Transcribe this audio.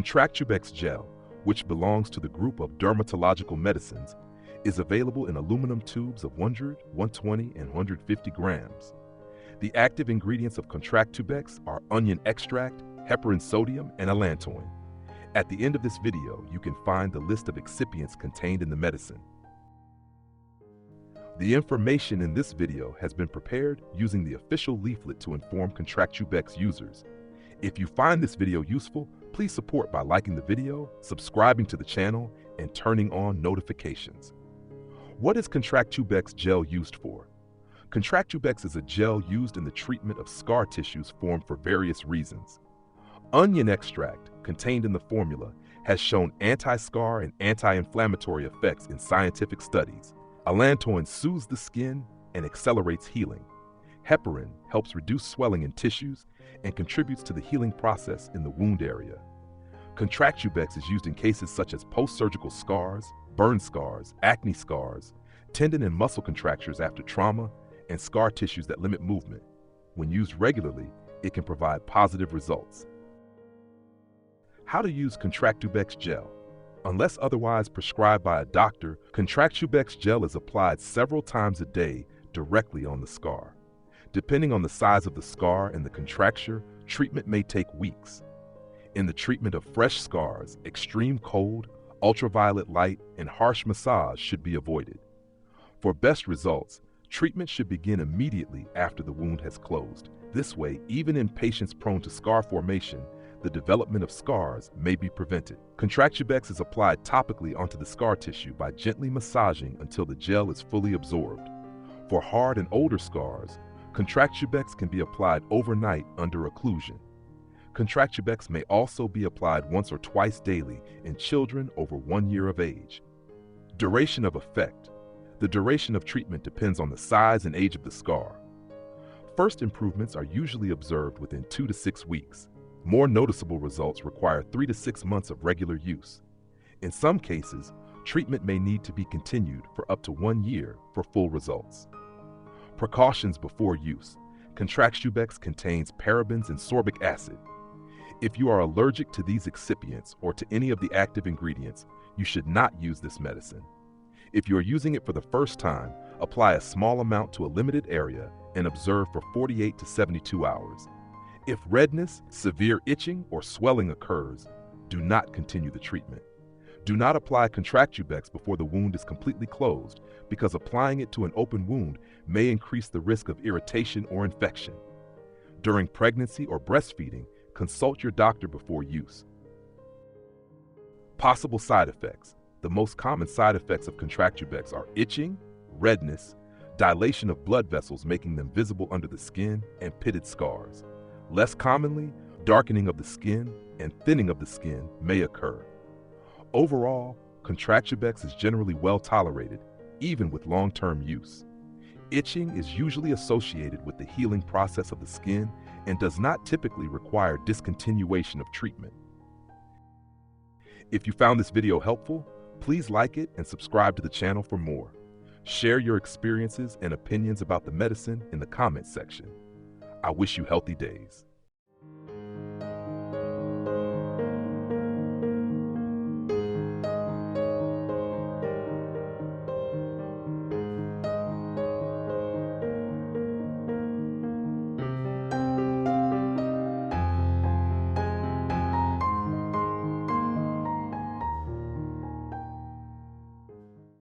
Contractubex Gel, which belongs to the group of dermatological medicines, is available in aluminum tubes of 100, 120, and 150 grams. The active ingredients of Contractubex are onion extract, heparin sodium, and allantoin. At the end of this video, you can find the list of excipients contained in the medicine. The information in this video has been prepared using the official leaflet to inform Contractubex users. If you find this video useful, please support by liking the video, subscribing to the channel, and turning on notifications. What is Contractubex Gel used for? Contractubex is a gel used in the treatment of scar tissues formed for various reasons. Onion extract, contained in the formula, has shown anti-scar and anti-inflammatory effects in scientific studies. Allantoin soothes the skin and accelerates healing. Heparin helps reduce swelling in tissues and contributes to the healing process in the wound area. Contractubex is used in cases such as post-surgical scars, burn scars, acne scars, tendon and muscle contractures after trauma, and scar tissues that limit movement. When used regularly, it can provide positive results. How to use Contractubex Gel. Unless otherwise prescribed by a doctor, Contractubex Gel is applied several times a day directly on the scar. Depending on the size of the scar and the contracture, treatment may take weeks. In the treatment of fresh scars, extreme cold, ultraviolet light, and harsh massage should be avoided. For best results, treatment should begin immediately after the wound has closed. This way, even in patients prone to scar formation, the development of scars may be prevented. Contractubex is applied topically onto the scar tissue by gently massaging until the gel is fully absorbed. For hard and older scars, Contractubex can be applied overnight under occlusion. Contractubex may also be applied once or twice daily in children over 1 year of age. Duration of effect. The duration of treatment depends on the size and age of the scar. First improvements are usually observed within 2 to 6 weeks. More noticeable results require 3 to 6 months of regular use. In some cases, treatment may need to be continued for up to 1 year for full results. Precautions before use. Contractubex contains parabens and sorbic acid. If you are allergic to these excipients or to any of the active ingredients, you should not use this medicine. If you are using it for the first time, apply a small amount to a limited area and observe for 48 to 72 hours. If redness, severe itching, or swelling occurs, do not continue the treatment. Do not apply Contractubex before the wound is completely closed, because applying it to an open wound may increase the risk of irritation or infection. During pregnancy or breastfeeding, consult your doctor before use. Possible side effects. The most common side effects of Contractubex are itching, redness, dilation of blood vessels making them visible under the skin, and pitted scars. Less commonly, darkening of the skin and thinning of the skin may occur. Overall, Contractubex is generally well tolerated, even with long-term use. Itching is usually associated with the healing process of the skin and does not typically require discontinuation of treatment. If you found this video helpful, please like it and subscribe to the channel for more. Share your experiences and opinions about the medicine in the comments section. I wish you healthy days.